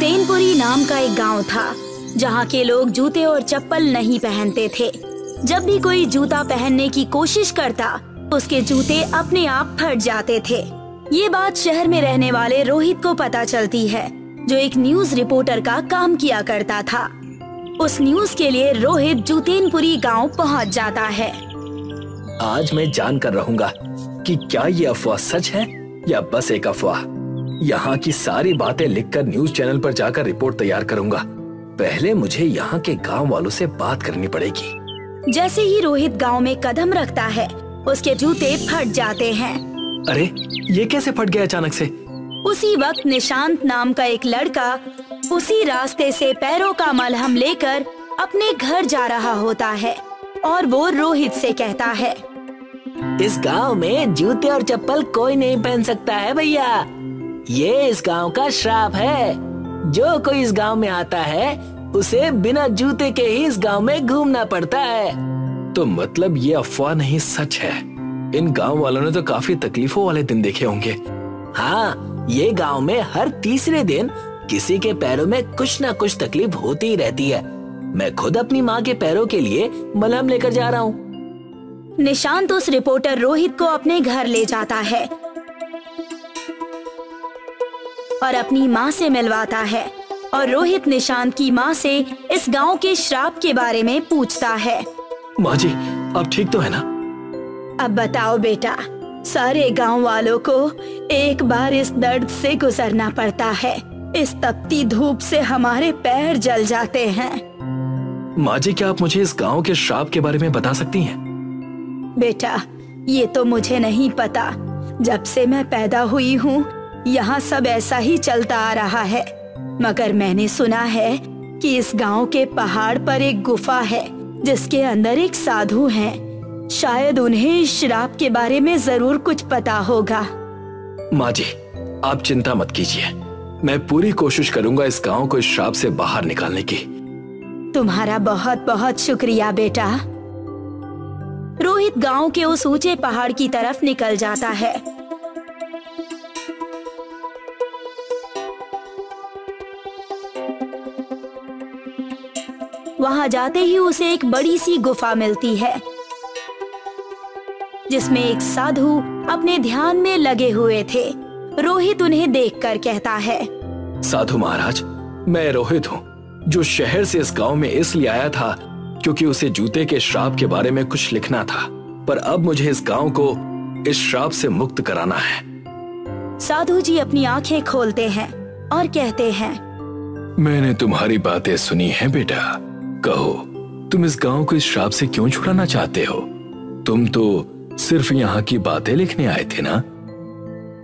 जुतेनपुरी नाम का एक गांव था जहां के लोग जूते और चप्पल नहीं पहनते थे। जब भी कोई जूता पहनने की कोशिश करता उसके जूते अपने आप फट जाते थे। ये बात शहर में रहने वाले रोहित को पता चलती है, जो एक न्यूज रिपोर्टर का काम किया करता था। उस न्यूज के लिए रोहित जुतेनपुरी गांव पहुंच जाता है। आज मैं जान कर रहूंगा कि क्या ये अफवाह सच है या बस एक अफवाह। यहाँ की सारी बातें लिखकर न्यूज चैनल पर जाकर रिपोर्ट तैयार करूंगा। पहले मुझे यहाँ के गांव वालों से बात करनी पड़ेगी। जैसे ही रोहित गांव में कदम रखता है उसके जूते फट जाते हैं। अरे ये कैसे फट गया अचानक से? उसी वक्त निशांत नाम का एक लड़का उसी रास्ते से पैरों का मलहम लेकर अपने घर जा रहा होता है और वो रोहित से कहता है, इस गांव में जूते और चप्पल कोई नहीं पहन सकता है भैया। ये इस गांव का श्राप है। जो कोई इस गांव में आता है उसे बिना जूते के ही इस गांव में घूमना पड़ता है। तो मतलब ये अफवाह नहीं सच है। इन गांव वालों ने तो काफी तकलीफों वाले दिन देखे होंगे। हाँ, ये गांव में हर तीसरे दिन किसी के पैरों में कुछ ना कुछ तकलीफ होती ही रहती है। मैं खुद अपनी माँ के पैरों के लिए मलहम लेकर जा रहा हूँ। निशांत उस रिपोर्टर रोहित को अपने घर ले जाता है और अपनी माँ से मिलवाता है और रोहित निशांत की माँ से इस गांव के श्राप के बारे में पूछता है। माँ जी, आप ठीक तो है ना? अब बताओ बेटा, सारे गांव वालों को एक बार इस दर्द से गुजरना पड़ता है। इस तपती धूप से हमारे पैर जल जाते हैं। माँ जी, क्या आप मुझे इस गांव के श्राप के बारे में बता सकती हैं? बेटा, ये तो मुझे नहीं पता। जब से मैं पैदा हुई हूँ यहाँ सब ऐसा ही चलता आ रहा है। मगर मैंने सुना है कि इस गांव के पहाड़ पर एक गुफा है जिसके अंदर एक साधु है। शायद उन्हें इस श्राप के बारे में जरूर कुछ पता होगा। माँ जी, आप चिंता मत कीजिए। मैं पूरी कोशिश करूंगा इस गांव को इस श्राप से बाहर निकालने की। तुम्हारा बहुत बहुत शुक्रिया बेटा। रोहित गांव के उस ऊंचे पहाड़ की तरफ निकल जाता है। वहां जाते ही उसे एक बड़ी सी गुफा मिलती है जिसमें एक साधु अपने ध्यान में लगे हुए थे। रोहित उन्हें देखकर कहता है, साधु महाराज, मैं रोहित हूँ, जो शहर से इस गांव में इसलिए आया था क्योंकि उसे जूते के श्राप के बारे में कुछ लिखना था। पर अब मुझे इस गांव को इस श्राप से मुक्त कराना है। साधु जी अपनी आंखें खोलते हैं और कहते हैं, मैंने तुम्हारी बातें सुनी हैं बेटा। कहो, तुम इस गांव को इस श्राप से क्यों छुड़ाना चाहते हो? तुम तो सिर्फ यहाँ की बातें लिखने आए थे ना?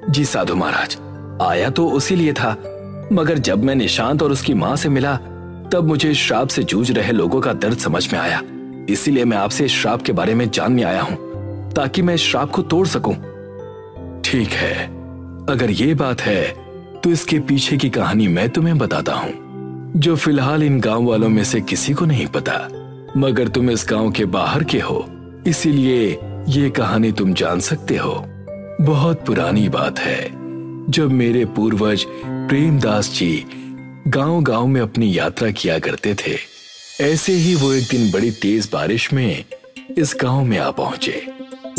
जी साधु महाराज, आया तो उसी लिए था, मगर जब मैं निशांत और उसकी माँ से मिला तब मुझे इस श्राप से जूझ रहे लोगों का दर्द समझ में आया। इसीलिए मैं आपसे इस श्राप के बारे में जानने आया हूँ ताकि मैं इस श्राप को तोड़ सकूं। ठीक है, अगर ये बात है तो इसके पीछे की कहानी मैं तुम्हें बताता हूँ, जो फिलहाल इन गांव वालों में से किसी को नहीं पता। मगर तुम इस गांव के बाहर के हो, इसीलिए ये कहानी तुम जान सकते हो। बहुत पुरानी बात है, जब मेरे पूर्वज प्रेमदास जी गांव-गांव में अपनी यात्रा किया करते थे। ऐसे ही वो एक दिन बड़ी तेज बारिश में इस गांव में आ पहुंचे।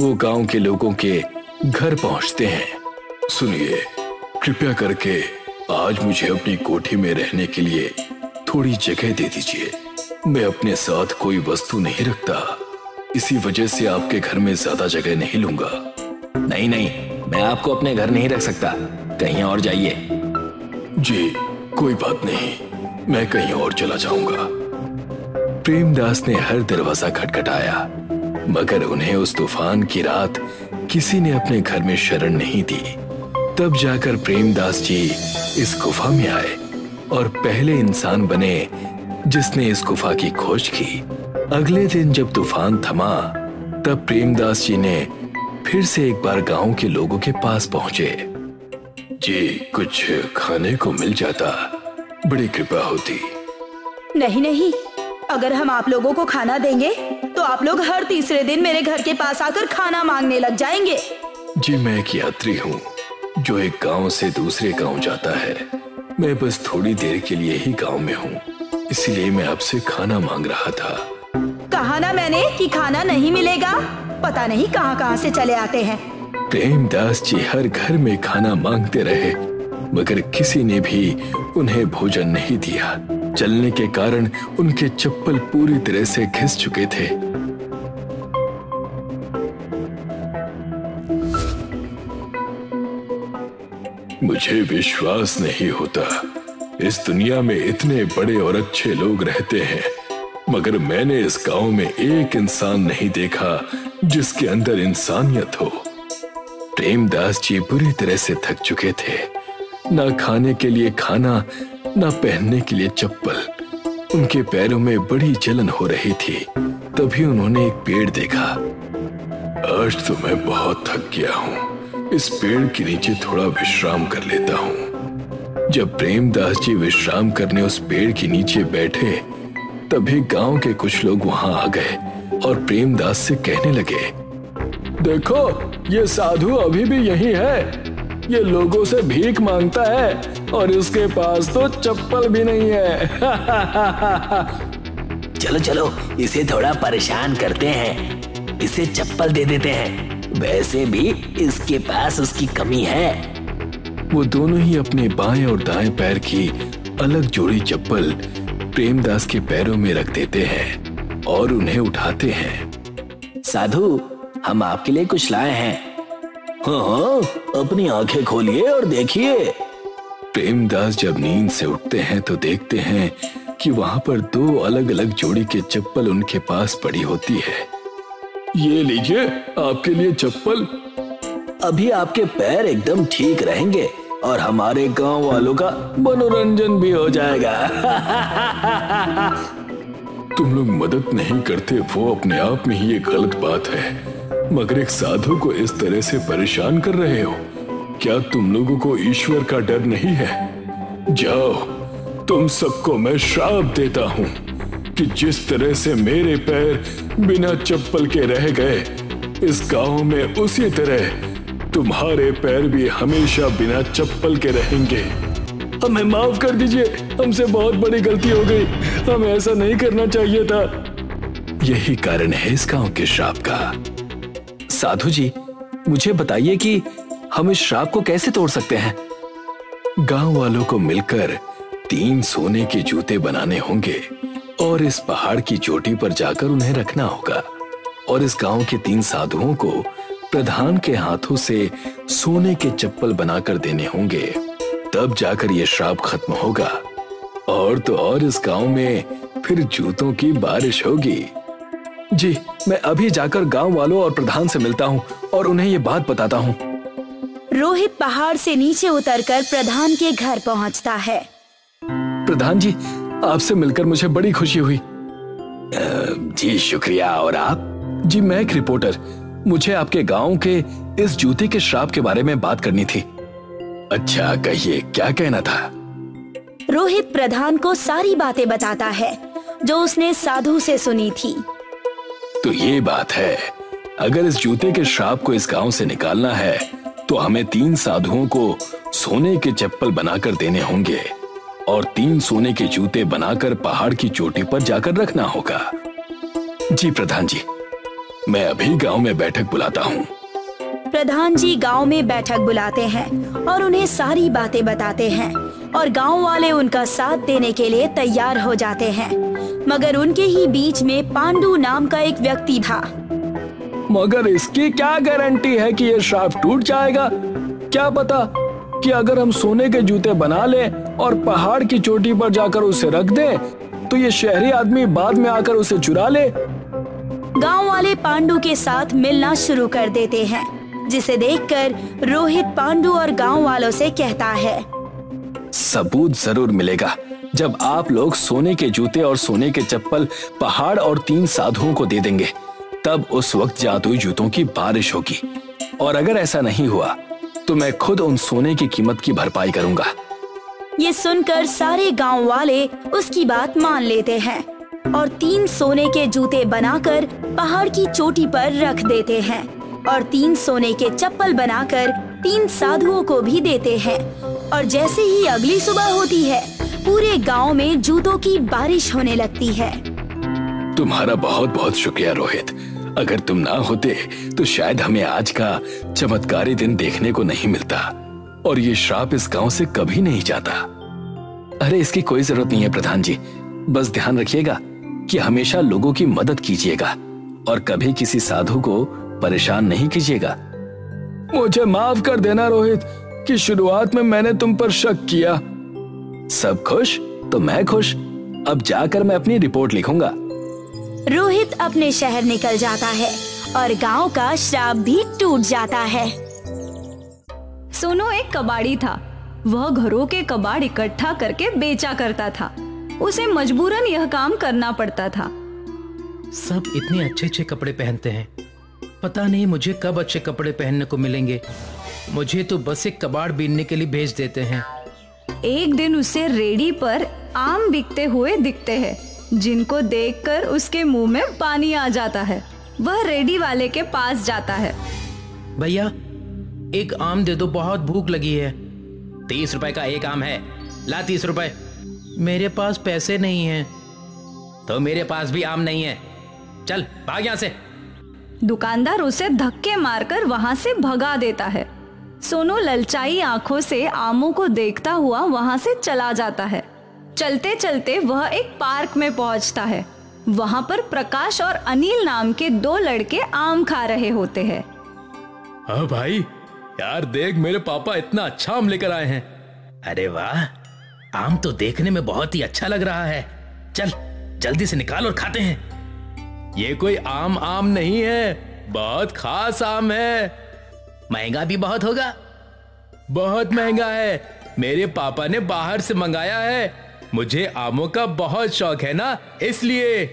वो गांव के लोगों के घर पहुंचते हैं। सुनिए, कृपया करके आज मुझे अपनी कोठी में रहने के लिए थोड़ी जगह दे दीजिए। मैं अपने साथ कोई वस्तु नहीं रखता, इसी वजह से आपके घर में ज्यादा जगह नहीं लूंगा। नहीं नहीं, मैं आपको अपने घर नहीं रख सकता, कहीं और जाइए। जी कोई बात नहीं, मैं कहीं और चला जाऊंगा। प्रेमदास ने हर दरवाजा खटखटाया, मगर उन्हें उस तूफान की रात किसी ने अपने घर में शरण नहीं दी। तब जाकर प्रेमदास जी इस गुफा में आए और पहले इंसान बने जिसने इस गुफा की खोज की। अगले दिन जब तूफान थमा तब प्रेमदास जी ने फिर से एक बार गांव के लोगों के पास पहुंचे। जी कुछ खाने को मिल जाता, बड़ी कृपा होती। नहीं नहीं, अगर हम आप लोगों को खाना देंगे तो आप लोग हर तीसरे दिन मेरे घर के पास आकर खाना मांगने लग जाएंगे। जी मैं एक यात्री हूँ जो एक गांव से दूसरे गांव जाता है। मैं बस थोड़ी देर के लिए ही गांव में हूँ, इसलिए मैं आपसे खाना मांग रहा था। कहा ना मैंने कि खाना नहीं मिलेगा। पता नहीं कहाँ कहाँ से चले आते हैं। प्रेमदास जी हर घर में खाना मांगते रहे, मगर किसी ने भी उन्हें भोजन नहीं दिया। चलने के कारण उनके चप्पल पूरी तरह से घिस चुके थे। मुझे विश्वास नहीं होता, इस दुनिया में इतने बड़े और अच्छे लोग रहते हैं, मगर मैंने इस गांव में एक इंसान नहीं देखा जिसके अंदर इंसानियत हो। प्रेमदास जी बुरी तरह से थक चुके थे। ना खाने के लिए खाना, ना पहनने के लिए चप्पल। उनके पैरों में बड़ी जलन हो रही थी। तभी उन्होंने एक पेड़ देखा। आज तो मैं बहुत थक गया हूँ, इस पेड़ के नीचे थोड़ा विश्राम कर लेता हूँ। जब प्रेमदास जी विश्राम करने उस पेड़ के नीचे बैठे, तभी गांव के कुछ लोग वहां आ गए और प्रेमदास से कहने लगे, देखो ये साधु अभी भी यही है। ये लोगों से भीख मांगता है और इसके पास तो चप्पल भी नहीं है। चलो चलो इसे थोड़ा परेशान करते हैं, इसे चप्पल दे देते हैं। वैसे भी इसके पास उसकी कमी है। वो दोनों ही अपने बाएं और दाएं पैर की अलग जोड़ी चप्पल प्रेमदास के पैरों में रख देते हैं और उन्हें उठाते हैं। साधु, हम आपके लिए कुछ लाए हैं। हाँ, अपनी आंखें खोलिए और देखिए। प्रेमदास जब नींद से उठते हैं तो देखते हैं कि वहां पर दो अलग अलग जोड़ी के चप्पल उनके पास पड़ी होती है। ये लीजिए आपके लिए चप्पल। अभी आपके पैर एकदम ठीक रहेंगे और हमारे गांव वालों का मनोरंजन भी हो जाएगा। तुम लोग मदद नहीं करते वो अपने आप में ही ये गलत बात है, मगर एक साधु को इस तरह से परेशान कर रहे हो। क्या तुम लोगों को ईश्वर का डर नहीं है? जाओ, तुम सबको मैं श्राप देता हूँ कि जिस तरह से मेरे पैर बिना चप्पल के रह गए, इस गांव में उसी तरह तुम्हारे पैर भी हमेशा बिना चप्पल के रहेंगे। हमें माफ कर दीजिए, हमसे बहुत बड़ी गलती हो गई, हमें ऐसा नहीं करना चाहिए था। यही कारण है इस गांव के श्राप का। साधु जी, मुझे बताइए कि हम इस श्राप को कैसे तोड़ सकते हैं? गांव वालों को मिलकर 3 सोने के जूते बनाने होंगे और इस पहाड़ की चोटी पर जाकर उन्हें रखना होगा, और इस गांव के 3 साधुओं को प्रधान के हाथों से सोने के चप्पल बनाकर देने होंगे। तब जाकर ये श्राप खत्म होगा, और तो और इस गांव में फिर जूतों की बारिश होगी। जी, मैं अभी जाकर गांव वालों और प्रधान से मिलता हूँ और उन्हें ये बात बताता हूँ। रोहित पहाड़ से नीचे उतरकर प्रधान के घर पहुँचता है। प्रधान जी, आपसे मिलकर मुझे बड़ी खुशी हुई। जी शुक्रिया। और आप? जी, मैं एक रिपोर्टर। मुझे आपके गांव के इस जूते के श्राप के बारे में बात करनी थी। अच्छा, कहिए क्या कहना था? रोहित प्रधान को सारी बातें बताता है जो उसने साधु से सुनी थी। तो ये बात है, अगर इस जूते के श्राप को इस गांव से निकालना है तो हमें 3 साधुओं को सोने के चप्पल बनाकर देने होंगे और 3 सोने के जूते बनाकर पहाड़ की चोटी पर जाकर रखना होगा। जी प्रधान जी, मैं अभी गांव में बैठक बुलाता हूँ। प्रधान जी गांव में बैठक बुलाते हैं और उन्हें सारी बातें बताते हैं, और गांव वाले उनका साथ देने के लिए तैयार हो जाते हैं। मगर उनके ही बीच में पांडु नाम का एक व्यक्ति था। मगर इसकी क्या गारंटी है कि ये श्राप टूट जाएगा? क्या पता कि अगर हम सोने के जूते बना लें और पहाड़ की चोटी पर जाकर उसे रख दें तो ये शहरी आदमी बाद में आकर उसे चुरा ले। गांव वाले पांडु के साथ मिलना शुरू कर देते हैं, जिसे देखकर रोहित पांडु और गांव वालों से कहता है, सबूत जरूर मिलेगा जब आप लोग सोने के जूते और सोने के चप्पल पहाड़ और 3 साधुओं को दे देंगे। तब उस वक्त जादुई जूतों की बारिश होगी, और अगर ऐसा नहीं हुआ तो मैं खुद उन सोने की कीमत की भरपाई करूंगा। ये सुनकर सारे गांव वाले उसकी बात मान लेते हैं और 3 सोने के जूते बनाकर पहाड़ की चोटी पर रख देते हैं और 3 सोने के चप्पल बनाकर 3 साधुओं को भी देते हैं और जैसे ही अगली सुबह होती है पूरे गांव में जूतों की बारिश होने लगती है। तुम्हारा बहुत बहुत शुक्रिया रोहित। अगर तुम ना होते तो शायद हमें आज का चमत्कारी दिन देखने को नहीं मिलता और ये श्राप इस गांव से कभी नहीं जाता। अरे इसकी कोई जरूरत नहीं है प्रधान जी, बस ध्यान रखिएगा कि हमेशा लोगों की मदद कीजिएगा और कभी किसी साधु को परेशान नहीं कीजिएगा। मुझे माफ कर देना रोहित कि शुरुआत में मैंने तुम पर शक किया। सब खुश तो मैं खुश। अब जाकर मैं अपनी रिपोर्ट लिखूंगा। रोहित अपने शहर निकल जाता है और गांव का श्राप भी टूट जाता है। सोनू एक कबाड़ी था। वह घरों के कबाड़ इकट्ठा करके बेचा करता था। उसे मजबूरन यह काम करना पड़ता था। सब इतने अच्छे अच्छे कपड़े पहनते हैं, पता नहीं मुझे कब अच्छे कपड़े पहनने को मिलेंगे। मुझे तो बस एक कबाड़ बीनने के लिए भेज देते हैं। एक दिन उसे रेडी पर आम बिकते हुए दिखते हैं, जिनको देखकर उसके मुंह में पानी आ जाता है। वह रेडी वाले के पास जाता है। भैया एक आम दे दो, बहुत भूख लगी है। 30 रुपए का एक आम है, ला 30 रुपए। मेरे पास पैसे नहीं हैं। तो मेरे पास भी आम नहीं है, चल भाग यहाँ से। दुकानदार उसे धक्के मारकर वहां से भगा देता है। सोनू ललचाई आंखों से आमों को देखता हुआ वहां से चला जाता है। चलते चलते वह एक पार्क में पहुंचता है। वहां पर प्रकाश और अनिल नाम के 2 लड़के आम खा रहे होते हैं। हाँ भाई, यार देख मेरे पापा इतना अच्छा आम लेकर आए हैं। अरे वाह, आम तो देखने में बहुत ही अच्छा लग रहा है। चल जल्दी से निकाल और खाते हैं। ये कोई आम नहीं है, बहुत खास आम है। महंगा भी बहुत होगा। बहुत महंगा है, मेरे पापा ने बाहर से मंगाया है। मुझे आमों का बहुत शौक है ना, इसलिए।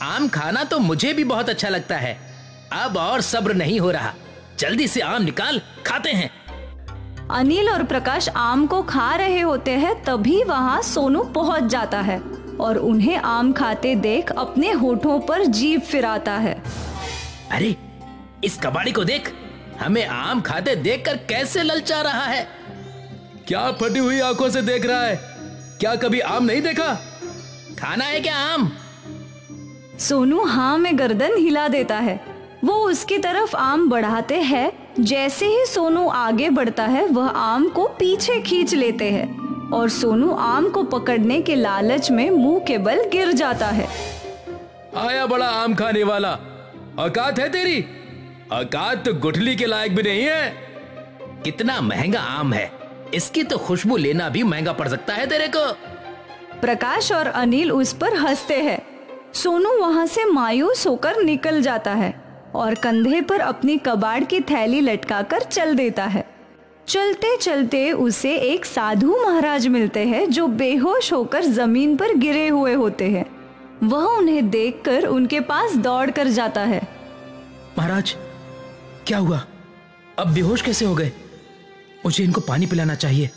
आम खाना तो मुझे भी बहुत अच्छा लगता है। अब और सब्र नहीं हो रहा, जल्दी से आम निकाल, खाते हैं। अनिल और प्रकाश आम को खा रहे होते हैं, तभी वहां सोनू पहुंच जाता है और उन्हें आम खाते देख अपने होठों पर जीभ फिराता है। अरे इस कबाड़ी को देख, हमें आम खाते देखकर कैसे ललचा रहा है। क्या फटी हुई आंखों से देख रहा है? क्या कभी आम नहीं देखा? खाना है क्या आम? सोनू हाँ में गर्दन हिला देता है। वो उसकी तरफ आम बढ़ाते हैं। जैसे ही सोनू आगे बढ़ता है वह आम को पीछे खींच लेते हैं और सोनू आम को पकड़ने के लालच में मुंह के बल गिर जाता है। आया बड़ा आम खाने वाला, औकात है तेरी? औकात तो गुठली के लायक भी नहीं है। कितना महंगा आम है, इसकी तो खुशबू लेना भी महंगा पड़ सकता है तेरे को। प्रकाश और अनिल उस पर हंसते हैं। सोनू वहां से मायूस होकर निकल जाता है और कंधे पर अपनी कबाड़ की थैली लटकाकर चल देता है। चलते चलते उसे एक साधु महाराज मिलते हैं जो बेहोश होकर जमीन पर गिरे हुए होते हैं। वह उन्हें देखकर उनके पास दौड़ कर जाता है। महाराज क्या हुआ? अब बेहोश कैसे हो गए? मुझे इनको पानी पिलाना चाहिए।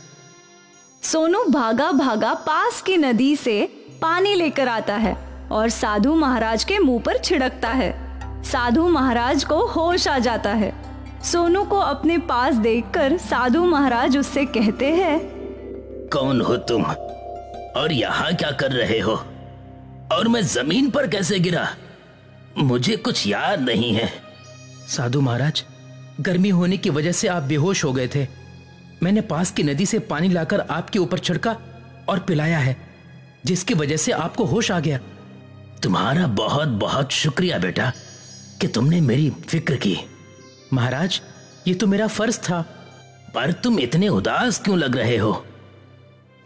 सोनू भागा भागा पास की नदी से पानी लेकर आता है और साधु महाराज के मुंह पर छिड़कता है। साधु महाराज को होश आ जाता है। सोनू को अपने पास देखकर साधु महाराज उससे कहते हैं, कौन हो तुम और यहाँ क्या कर रहे हो? और मैं जमीन पर कैसे गिरा? मुझे कुछ याद नहीं है। साधु महाराज, गर्मी होने की वजह से आप बेहोश हो गए थे। मैंने पास की नदी से पानी लाकर आपके ऊपर छिड़का और पिलाया है, जिसकी वजह से आपको होश आ गया। तुम्हारा बहुत बहुत शुक्रिया बेटा कि तुमने मेरी फिक्र की। महाराज, ये तो मेरा फर्ज था। पर तुम इतने उदास क्यों लग रहे हो?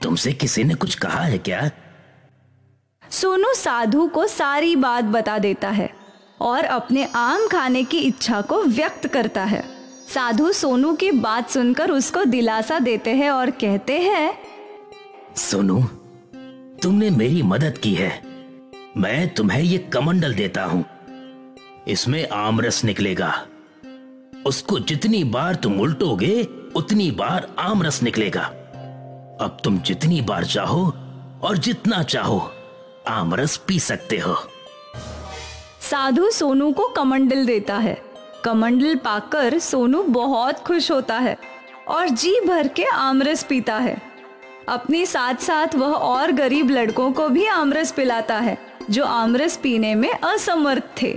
तुमसे किसी ने कुछ कहा है क्या? सोनू साधु को सारी बात बता देता है और अपने आम खाने की इच्छा को व्यक्त करता है। साधु सोनू की बात सुनकर उसको दिलासा देते हैं और कहते हैं, सोनू, तुमने मेरी मदद की है। मैं तुम्हें ये कमंडल देता हूं। इसमें आम रस निकलेगा। उसको जितनी बार तुम उल्टोगे उतनी बार आम रस निकलेगा। अब तुम जितनी बार चाहो और जितना चाहो आम रस पी सकते हो। साधु सोनू को कमंडल देता है। कमंडल पाकर सोनू बहुत खुश होता है। और जी भर के आमरस पीता है। अपनी साथ साथ वह और गरीब लड़कों को भी आमरस पिलाता है जो आमरस पीने में असमर्थ थे।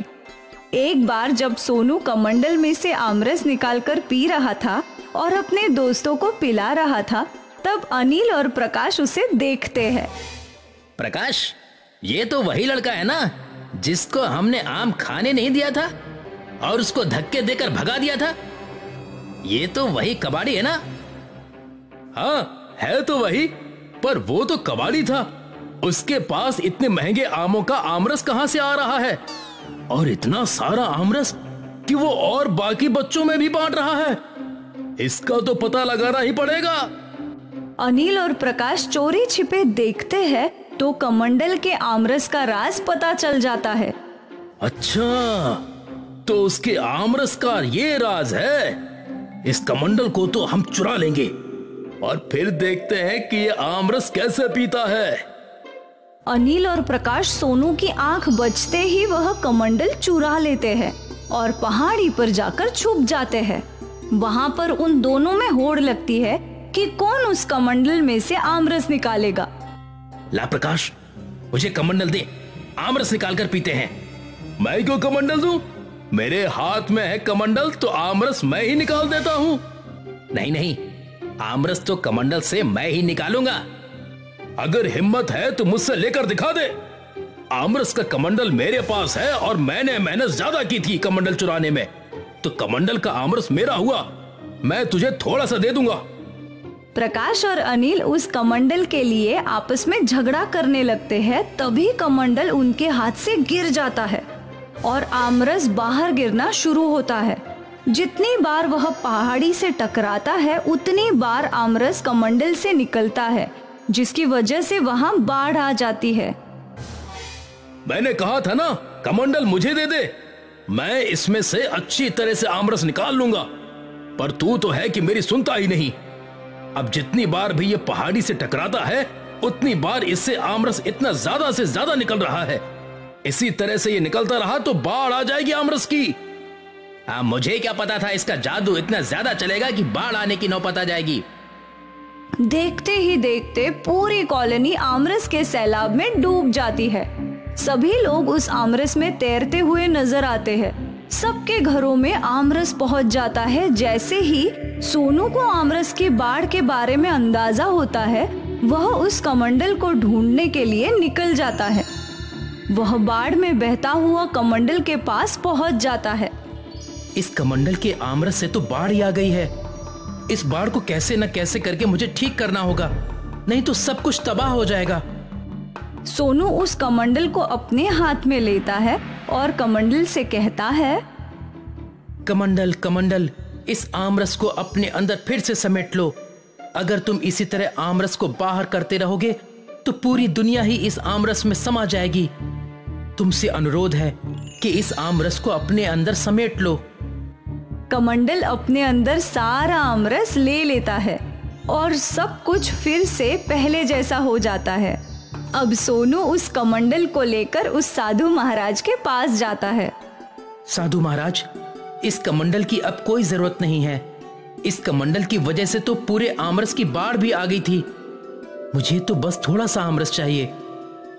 एक बार जब सोनू कमंडल में से आमरस निकालकर पी रहा था और अपने दोस्तों को पिला रहा था, तब अनिल और प्रकाश उसे देखते हैं। प्रकाश, ये तो वही लड़का है ना जिसको हमने आम खाने नहीं दिया था और उसको धक्के देकर भगा दिया था? ये तो वही कबाड़ी है ना? हाँ, है तो वही, पर वो तो कबाड़ी था। उसके पास इतने महंगे आमों का आमरस कहां से आ रहा है? और इतना सारा आमरस कि वो और बाकी बच्चों में भी बांट रहा है। इसका तो पता लगाना ही पड़ेगा। अनिल और प्रकाश चोरी छिपे देखते हैं तो कमंडल के आमरस का राज पता चल जाता है। अच्छा, तो उसके आमरस का ये राज है। इस कमंडल को तो हम चुरा लेंगे और फिर देखते हैं कि ये आमरस कैसे पीता है। अनिल और प्रकाश सोनू की आंख बचते ही वह कमंडल चुरा लेते हैं और पहाड़ी पर जाकर छुप जाते हैं। वहां पर उन दोनों में होड़ लगती है कि कौन उस कमंडल में से आमरस निकालेगा। ला प्रकाश, मुझे कमंडल दे, आमरस निकाल कर पीते हैं। मैं क्यों कमंडल दूं? मेरे हाथ में है कमंडल, तो आमरस मैं ही निकाल देता हूं। नहीं नहीं, आमरस तो कमंडल से मैं ही निकालूंगा। अगर हिम्मत है तो मुझसे लेकर दिखा दे। आमरस का कमंडल मेरे पास है और मैंने मेहनत ज्यादा की थी कमंडल चुराने में, तो कमंडल का आमरस मेरा हुआ। मैं तुझे थोड़ा सा दे दूंगा। प्रकाश और अनिल उस कमंडल के लिए आपस में झगड़ा करने लगते हैं। तभी कमंडल उनके हाथ से गिर जाता है और आमरस बाहर गिरना शुरू होता है। जितनी बार वह पहाड़ी से टकराता है उतनी बार आमरस कमंडल से निकलता है, जिसकी वजह से वहां बाढ़ आ जाती है। मैंने कहा था ना, कमंडल मुझे दे दे, मैं इसमें से अच्छी तरह से आमरस निकाल लूंगा। पर तू तो है कि मेरी सुनता ही नहीं। अब जितनी बार भी ये पहाड़ी से टकराता है उतनी बार इससे आमरस इतना ज्यादा से ज्यादा निकल रहा है। इसी तरह से ये निकलता रहा तो बाढ़ आ जाएगी आमरस की। मुझे क्या पता था इसका जादू इतना ज्यादा चलेगा कि बाढ़ आने की नौबत आ जाएगी। देखते ही देखते पूरी कॉलोनी आमरस के सैलाब में डूब जाती है। सभी लोग उस आमरस में तैरते हुए नजर आते हैं। सबके घरों में आमरस पहुंच जाता है। जैसे ही सोनू को आमरस की बाढ़ के बारे में अंदाजा होता है, वह उस कमंडल को ढूंढने के लिए निकल जाता है। वह बाढ़ में बहता हुआ कमंडल के पास पहुंच जाता है। इस कमंडल के आमरस से तो बाढ़ ही आ गई है। इस बाढ़ को कैसे न कैसे करके मुझे ठीक करना होगा, नहीं तो सब कुछ तबाह हो जाएगा। सोनू उस कमंडल को अपने हाथ में लेता है और कमंडल से कहता है, कमंडल कमंडल, इस आमरस को अपने अंदर फिर से समेट लो। अगर तुम इसी तरह आमरस को बाहर करते रहोगे तो पूरी दुनिया ही इस आमरस में समा जाएगी। तुमसे अनुरोध है कि इस आमरस को अपने अंदर समेट लो। कमंडल अपने अंदर सारा आमरस ले लेता है और सब कुछ फिर से पहले जैसा हो जाता है। अब सोनू उस कमंडल को लेकर उस साधु महाराज के पास जाता है। साधु महाराज, इस कमंडल की अब कोई जरूरत नहीं है। इस कमंडल की वजह से तो पूरे आमरस की बाढ़ भी आ गई थी। मुझे तो बस थोड़ा सा आमरस चाहिए।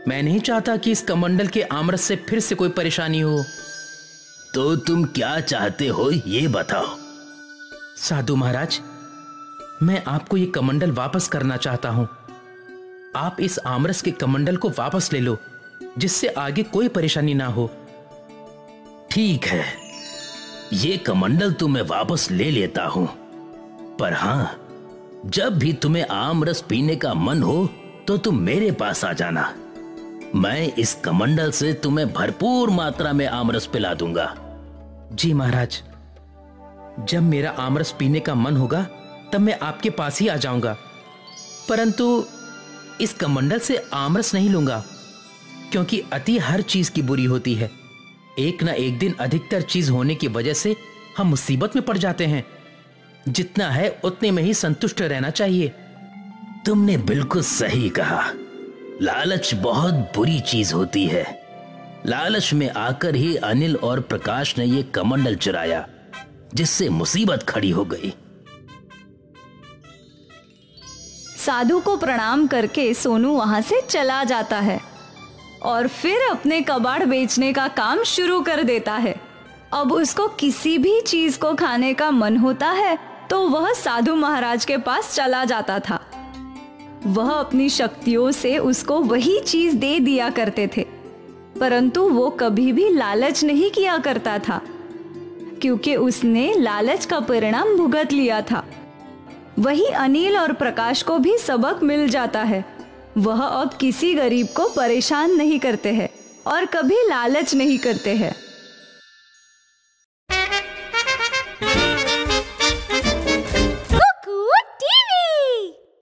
मैं नहीं चाहता कि इस कमंडल के आमरस से फिर से कोई परेशानी हो। तो तुम क्या चाहते हो ये बताओ। साधु महाराज, मैं आपको ये कमंडल वापस करना चाहता हूं। आप इस आमरस के कमंडल को वापस ले लो, जिससे आगे कोई परेशानी ना हो। ठीक है, ये कमंडल तो मैं वापस ले लेता हूं, पर हां, जब भी तुम्हें आमरस पीने का मन हो तो तुम मेरे पास आ जाना। मैं इस कमंडल से तुम्हें भरपूर मात्रा में आमरस पिला दूंगा। जी महाराज, जब मेरा आमरस पीने का मन होगा तब मैं आपके पास ही आ जाऊंगा। परंतु इस कमंडल से आमरस नहीं लूंगा, क्योंकि अति हर चीज की बुरी होती है। एक ना एक दिन अधिकतर चीज होने की वजह से हम मुसीबत में पड़ जाते हैं। जितना है उतने में ही संतुष्ट रहना चाहिए। तुमने बिल्कुल सही कहा। लालच बहुत बुरी चीज होती है। लालच में आकर ही अनिल और प्रकाश ने ये कमंडल चुराया, जिससे मुसीबत खड़ी हो गई। साधु को प्रणाम करके सोनू वहां से चला जाता है और फिर अपने कबाड़ बेचने का काम शुरू कर देता है। अब उसको किसी भी चीज को खाने का मन होता है तो वह साधु महाराज के पास चला जाता था। वह अपनी शक्तियों से उसको वही चीज दे दिया करते थे, परंतु वो कभी भी लालच नहीं किया करता था, क्योंकि उसने लालच का परिणाम भुगत लिया था। वही अनिल और प्रकाश को भी सबक मिल जाता है। वह अब किसी गरीब को परेशान नहीं करते हैं और कभी लालच नहीं करते हैं।